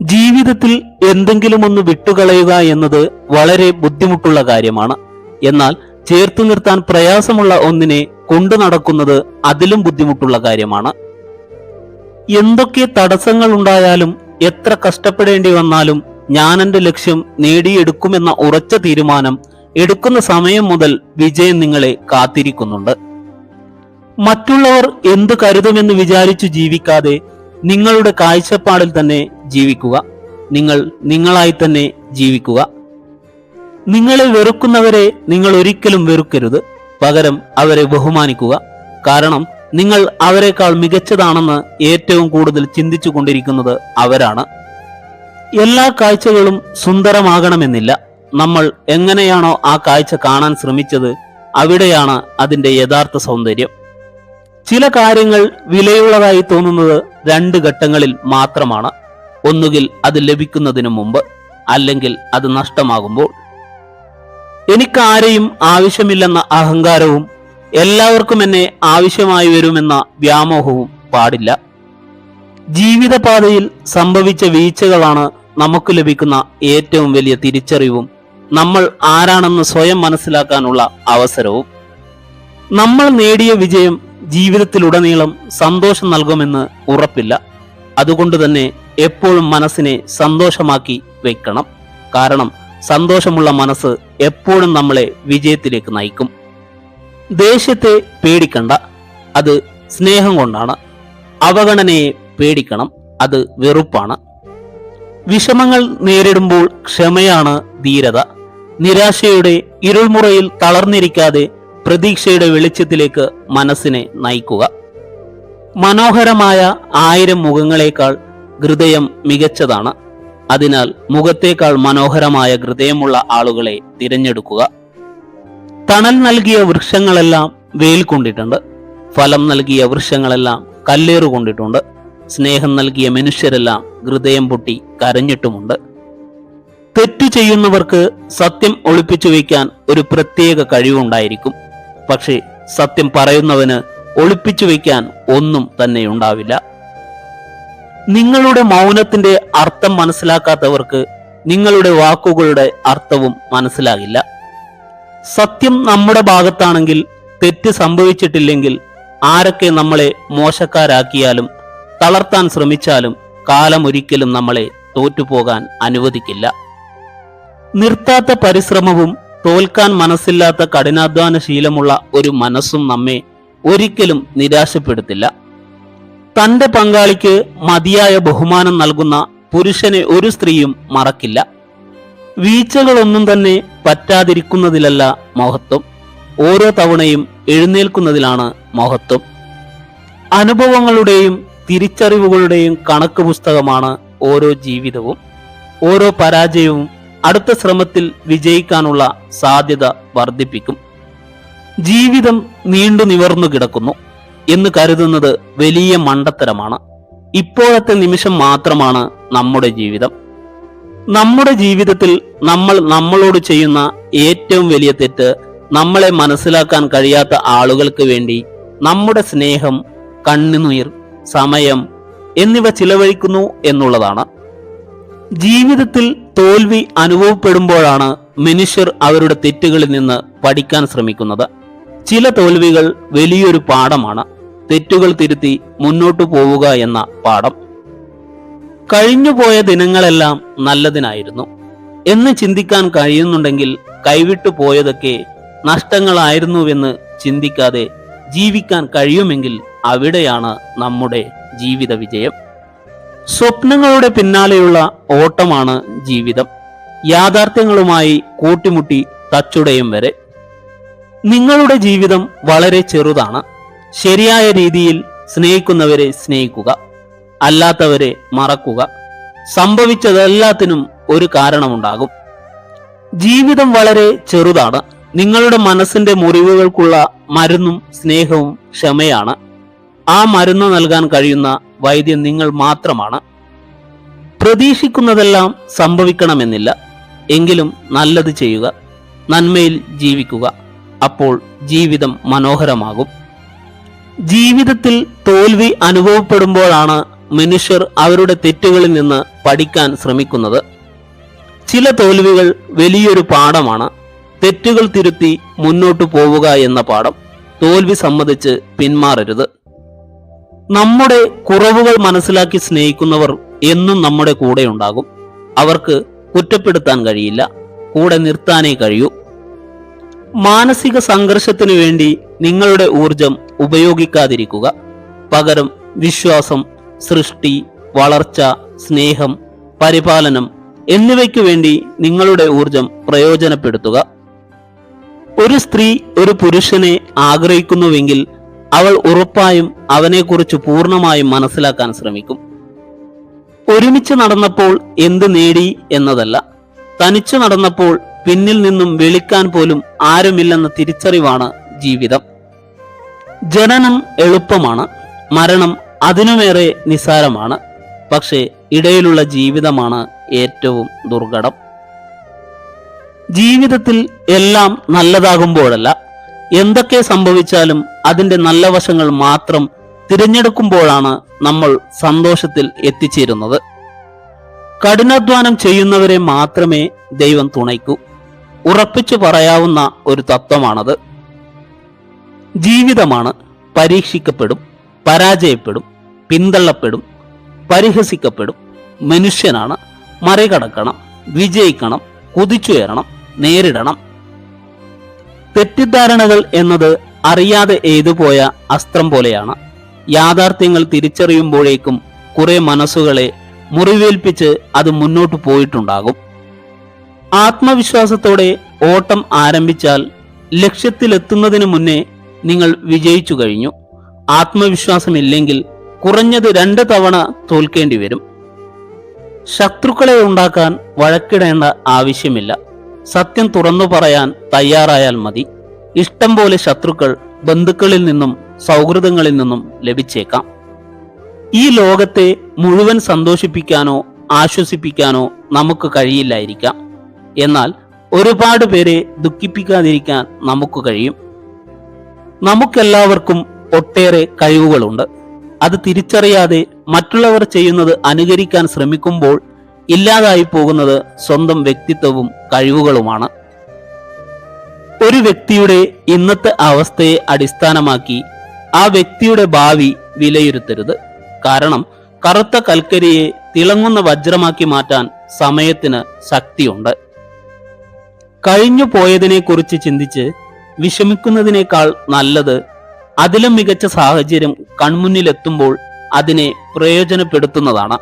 ജീവിതത്തിൽ എന്തെങ്കിലും ഒന്ന് വിട്ടുകളയുക എന്നത് വളരെ ബുദ്ധിമുട്ടുള്ള കാര്യമാണ്. എന്നാൽ ചേർത്തു നിർത്താൻ പ്രയാസമുള്ള ഒന്നിനെ കൊണ്ടു നടക്കുന്നത് അതിലും ബുദ്ധിമുട്ടുള്ള കാര്യമാണ്. എന്തൊക്കെ തടസ്സങ്ങൾ ഉണ്ടായാലും എത്ര കഷ്ടപ്പെടേണ്ടി വന്നാലും ഞാൻ എന്റെ ലക്ഷ്യം നേടിയെടുക്കുമെന്ന ഉറച്ച തീരുമാനം എടുക്കുന്ന സമയം മുതൽ വിജയം നിങ്ങളെ കാത്തിരിക്കുന്നുണ്ട്. മറ്റുള്ളവർ എന്തു കരുതുമെന്ന് വിചാരിച്ചു ജീവിക്കാതെ നിങ്ങളുടെ കാഴ്ചപ്പാടിൽ തന്നെ ജീവിക്കുക. നിങ്ങൾ നിങ്ങളായി തന്നെ ജീവിക്കുക. നിങ്ങളെ വെറുക്കുന്നവരെ നിങ്ങൾ ഒരിക്കലും വെറുക്കരുത്. പകരം അവരെ ബഹുമാനിക്കുക. കാരണം നിങ്ങൾ അവരെക്കാൾ മികച്ചതാണെന്ന് ഏറ്റവും കൂടുതൽ ചിന്തിച്ചു കൊണ്ടിരിക്കുന്നത് അവരാണ്. എല്ലാ കാഴ്ചകളും സുന്ദരമാകണമെന്നില്ല. നമ്മൾ എങ്ങനെയാണോ ആ കാഴ്ച കാണാൻ ശ്രമിച്ചത് അവിടെയാണ് അതിന്റെ യഥാർത്ഥ സൗന്ദര്യം. ചില കാര്യങ്ങൾ വിലയുള്ളതായി തോന്നുന്നത് രണ്ട് ഘട്ടങ്ങളിൽ മാത്രമാണ്. ഒന്നുകിൽ അത് ലഭിക്കുന്നതിന് മുമ്പ്, അല്ലെങ്കിൽ അത് നഷ്ടമാകുമ്പോൾ. എനിക്കാരെയും ആവശ്യമില്ലെന്ന അഹങ്കാരവും എല്ലാവർക്കും എന്നെ ആവശ്യമായി വരുമെന്ന വ്യാമോഹവും പാടില്ല. ജീവിതപാതയിൽ സംഭവിച്ച വീഴ്ചകളാണ് നമുക്ക് ലഭിക്കുന്ന ഏറ്റവും വലിയ തിരിച്ചറിവും നമ്മൾ ആരാണെന്ന് സ്വയം മനസ്സിലാക്കാനുള്ള അവസരവും. നമ്മൾ നേടിയ വിജയം ജീവിതത്തിലുടനീളം സന്തോഷം നൽകുമെന്ന് ഉറപ്പില്ല. അതുകൊണ്ട് തന്നെ എപ്പോഴും മനസ്സിനെ സന്തോഷമാക്കി വെക്കണം. കാരണം സന്തോഷമുള്ള മനസ്സ് എപ്പോഴും നമ്മളെ വിജയത്തിലേക്ക് നയിക്കും. ദേഷ്യത്തെ പേടിക്കണ്ട, അത് സ്നേഹം കൊണ്ടാണ്. അവഗണനയെ പേടിക്കണം, അത് വെറുപ്പാണ്. വിഷമങ്ങൾ നേരിടുമ്പോൾ ക്ഷമയാണ് ധീരത. നിരാശയുടെ ഇരുൾമുറയിൽ തളർന്നിരിക്കാതെ പ്രതീക്ഷയുടെ വെളിച്ചത്തിലേക്ക് മനസ്സിനെ നയിക്കുക. മനോഹരമായ 1000 മുഖങ്ങളേക്കാൾ ഹൃദയം മികച്ചതാണ്. അതിനാൽ മുഖത്തേക്കാൾ മനോഹരമായ ഹൃദയമുള്ള ആളുകളെ തിരഞ്ഞെടുക്കുക. തണൽ നൽകിയ വൃക്ഷങ്ങളെല്ലാം വെയിൽ കൊണ്ടിട്ടുണ്ട്. ഫലം നൽകിയ വൃക്ഷങ്ങളെല്ലാം കല്ലേറു കൊണ്ടിട്ടുണ്ട്. സ്നേഹം നൽകിയ മനുഷ്യരെല്ലാം ഹൃദയം പൊട്ടി കരഞ്ഞിട്ടുമുണ്ട്. തെറ്റു ചെയ്യുന്നവർക്ക് സത്യം ഒളിപ്പിച്ചു വയ്ക്കാൻ ഒരു പ്രത്യേക കഴിവുണ്ടായിരിക്കും. പക്ഷേ സത്യം പറയുന്നവന് ഒളിപ്പിച്ചു വയ്ക്കാൻ ഒന്നും തന്നെ ഉണ്ടാവില്ല. നിങ്ങളുടെ മൗനത്തിന്റെ അർത്ഥം മനസ്സിലാക്കാത്തവർക്ക് നിങ്ങളുടെ വാക്കുകളുടെ അർത്ഥവും മനസ്സിലാകില്ല. സത്യം നമ്മുടെ ഭാഗത്താണെങ്കിൽ, തെറ്റ് സംഭവിച്ചിട്ടില്ലെങ്കിൽ, ആരൊക്കെ നമ്മളെ മോശക്കാരാക്കിയാലും തളർത്താൻ ശ്രമിച്ചാലും കാലം ഒരിക്കലും നമ്മളെ തോറ്റുപോകാൻ അനുവദിക്കില്ല. നിർത്താത്ത പരിശ്രമവും തോൽക്കാൻ മനസ്സില്ലാത്ത കഠിനാധ്വാന ശീലമുള്ള ഒരു മനസ്സും നമ്മെ ഒരിക്കലും നിരാശപ്പെടുത്തില്ല. തന്റെ പങ്കാളിക്ക് മതിയായ ബഹുമാനം നൽകുന്ന പുരുഷനെ ഒരു സ്ത്രീയും മറക്കില്ല. വീഴ്ചകളൊന്നും തന്നെ പറ്റാതിരിക്കുന്നതിലല്ല മഹത്വം, ഓരോ തവണയും എഴുന്നേൽക്കുന്നതിലാണ് മഹത്വം. അനുഭവങ്ങളുടെയും തിരിച്ചറിവുകളുടെയും കണക്ക് പുസ്തകമാണ് ഓരോ ജീവിതവും. ഓരോ പരാജയവും അടുത്ത ശ്രമത്തിൽ വിജയിക്കാനുള്ള സാധ്യത വർദ്ധിപ്പിക്കും. ജീവിതം നീണ്ടു നിവർന്നു കിടക്കുന്നു എന്ന് കരുതുന്നത് വലിയ മണ്ടത്തരമാണ്. ഇപ്പോഴത്തെ നിമിഷം മാത്രമാണ് നമ്മുടെ ജീവിതം. നമ്മുടെ ജീവിതത്തിൽ നമ്മൾ നമ്മളോട് ചെയ്യുന്ന ഏറ്റവും വലിയ തെറ്റ് നമ്മളെ മനസ്സിലാക്കാൻ കഴിയാത്ത ആളുകൾക്ക് വേണ്ടി നമ്മുടെ സ്നേഹം, കണ്ണുനീർ, സമയം എന്നിവ ചിലവഴിക്കുന്നു എന്നുള്ളതാണ്. ജീവിതത്തിൽ തോൽവി അനുഭവപ്പെടുമ്പോഴാണ് മനുഷ്യർ അവരുടെ തെറ്റുകളിൽ നിന്ന് പഠിക്കാൻ ശ്രമിക്കുന്നത്. ചില തോൽവികൾ വലിയൊരു പാഠമാണ്. തെറ്റുകൾ തിരുത്തി മുന്നോട്ടു പോവുക എന്ന പാഠം. കഴിഞ്ഞുപോയ ദിനങ്ങളെല്ലാം നല്ലതിനായിരുന്നു എന്ന് ചിന്തിക്കാൻ കഴിയുന്നുണ്ടെങ്കിൽ, കൈവിട്ടു പോയതൊക്കെ നഷ്ടങ്ങളായിരുന്നുവെന്ന് ചിന്തിക്കാതെ ജീവിക്കാൻ കഴിയുമെങ്കിൽ അവിടെയാണ് നമ്മുടെ ജീവിത വിജയം. സ്വപ്നങ്ങളുടെ പിന്നാലെയുള്ള ഓട്ടമാണ് ജീവിതം. യാഥാർത്ഥ്യങ്ങളുമായി കൂട്ടിമുട്ടി തച്ചുടയും വരെ. നിങ്ങളുടെ ജീവിതം വളരെ ചെറുതാണ്. ശരിയായ രീതിയിൽ സ്നേഹിക്കുന്നവരെ സ്നേഹിക്കുക, അല്ലാത്തവരെ മറക്കുക. സംഭവിച്ചതെല്ലാത്തിനും ഒരു കാരണമുണ്ടാകും. ജീവിതം വളരെ ചെറുതാണ്. നിങ്ങളുടെ മനസ്സിന്റെ മുറിവുകൾക്കുള്ള മരുന്നും സ്നേഹവും ക്ഷമയാണ്. ആ മരുന്ന് നൽകാൻ കഴിയുന്ന വൈദ്യം നിങ്ങൾ മാത്രമാണ്. പ്രതീക്ഷിക്കുന്നതെല്ലാം സംഭവിക്കണമെന്നില്ല. എങ്കിലും നല്ലത് ചെയ്യുക, നന്മയിൽ ജീവിക്കുക. അപ്പോൾ ജീവിതം മനോഹരമാകും. ജീവിതത്തിൽ തോൽവി അനുഭവപ്പെടുമ്പോഴാണ് മനുഷ്യർ അവരുടെ തെറ്റുകളിൽ നിന്ന് പഠിക്കാൻ ശ്രമിക്കുന്നത്. ചില തോൽവികൾ വലിയൊരു പാഠമാണ്. തെറ്റുകൾ തിരുത്തി മുന്നോട്ടു പോവുക എന്ന പാഠം. തോൽവി സമ്മതിച്ച് പിന്മാറരുത്. നമ്മുടെ കുറവുകൾ മനസ്സിലാക്കി സ്നേഹിക്കുന്നവർ എന്നും നമ്മുടെ കൂടെ ഉണ്ടാകും. അവർക്ക് കുറ്റപ്പെടുത്താൻ കഴിയില്ല, കൂടെ നിർത്താനേ കഴിയൂ. മാനസിക സംഘർഷത്തിനു വേണ്ടി നിങ്ങളുടെ ഊർജം ഉപയോഗിക്കാതിരിക്കുക. പകരം വിശ്വാസം, സൃഷ്ടി, വളർച്ച, സ്നേഹം, പരിപാലനം എന്നിവയ്ക്കു വേണ്ടി നിങ്ങളുടെ ഊർജം പ്രയോജനപ്പെടുത്തുക. ഒരു സ്ത്രീ ഒരു പുരുഷനെ ആഗ്രഹിക്കുന്നുവെങ്കിൽ അവൾ ഉറപ്പായും അവനെക്കുറിച്ച് പൂർണ്ണമായും മനസ്സിലാക്കാൻ ശ്രമിക്കും. ഒരുമിച്ച് നടന്നപ്പോൾ എന്ത് നേടി എന്നതല്ല, തനിച്ചു നടന്നപ്പോൾ പിന്നിൽ നിന്നും വിളിക്കാൻ പോലും ആരുമില്ലെന്ന തിരിച്ചറിവാണ് ജീവിതം. ജനനം എളുപ്പമാണ്, മരണം അതിനുമേറെ നിസ്സാരമാണ്. പക്ഷേ ഇടയിലുള്ള ജീവിതമാണ് ഏറ്റവും ദുർഘടം. ജീവിതത്തിൽ എല്ലാം നല്ലതാകുമ്പോഴല്ല, എന്തൊക്കെ സംഭവിച്ചാലും അതിൻ്റെ നല്ല വശങ്ങൾ മാത്രം തിരഞ്ഞെടുക്കുമ്പോഴാണ് നമ്മൾ സന്തോഷത്തിൽ എത്തിച്ചേരുന്നത്. കഠിനാധ്വാനം ചെയ്യുന്നവരെ മാത്രമേ ദൈവം തുണയ്ക്കൂ. ഉറപ്പിച്ചു പറയാവുന്ന ഒരു തത്വമാണത്. ജീവിതമാണ്. പരീക്ഷിക്കപ്പെടും, പരാജയപ്പെടും, പിന്തള്ളപ്പെടും, പരിഹസിക്കപ്പെടും. മനുഷ്യനാണ്. മറികടക്കണം, വിജയിക്കണം, കുതിച്ചുയരണം, നേരിടണം. തെറ്റിദ്ധാരണകൾ എന്നത് അറിയാതെ എഴുതുപോയ അസ്ത്രം പോലെയാണ്. യാഥാർത്ഥ്യങ്ങൾ തിരിച്ചറിയുമ്പോഴേക്കും കുറെ മനസ്സുകളെ മുറിവേൽപ്പിച്ച് അത് മുന്നോട്ട് പോയിട്ടുണ്ടാകും. ആത്മവിശ്വാസത്തോടെ ഓട്ടം ആരംഭിച്ചാൽ ലക്ഷ്യത്തിലെത്തുന്നതിന് മുന്നേ നിങ്ങൾ വിജയിച്ചു കഴിഞ്ഞു. ആത്മവിശ്വാസമില്ലെങ്കിൽ കുറഞ്ഞത് 2 തവണ തോൽക്കേണ്ടി വരും. ശത്രുക്കളെ ഉണ്ടാക്കാൻ വഴക്കിടേണ്ട ആവശ്യമില്ല. സത്യം തുറന്നു പറയാൻ തയ്യാറായാൽ മതി. ഇഷ്ടം പോലെ ശത്രുക്കൾ ബന്ധുക്കളിൽ നിന്നും സൗഹൃദങ്ങളിൽ നിന്നും ലഭിച്ചേക്കാം. ഈ ലോകത്തെ മുഴുവൻ സന്തോഷിപ്പിക്കാനോ ആശ്വസിപ്പിക്കാനോ നമുക്ക് കഴിയില്ലായിരിക്കാം. എന്നാൽ ഒരുപാട് പേരെ ദുഃഖിപ്പിക്കാതിരിക്കാൻ നമുക്ക് കഴിയും. നമുക്കെല്ലാവർക്കും ഒട്ടേറെ കഴിവുകളുണ്ട്. അത് തിരിച്ചറിയാതെ മറ്റുള്ളവർ ചെയ്യുന്നത് അനുകരിക്കാൻ ശ്രമിക്കുമ്പോൾ ഇല്ലാതായി പോകുന്നത് സ്വന്തം വ്യക്തിത്വവും കഴിവുകളുമാണ്. ഒരു വ്യക്തിയുടെ ഇന്നത്തെ അവസ്ഥയെ അടിസ്ഥാനമാക്കി ആ വ്യക്തിയുടെ ഭാവി വിലയിരുത്തരുത്. കാരണം കറുത്ത കൽക്കരിയെ തിളങ്ങുന്ന വജ്രമാക്കി മാറ്റാൻ സമയത്തിന് ശക്തിയുണ്ട്. കഴിഞ്ഞു പോയതിനെക്കുറിച്ച് ചിന്തിച്ച് വിഷമിക്കുന്നതിനേക്കാൾ നല്ലത് അതിലും മികച്ച സാഹചര്യം കൺമുന്നിലെത്തുമ്പോൾ അതിനെ പ്രയോജനപ്പെടുത്തുന്നതാണ്.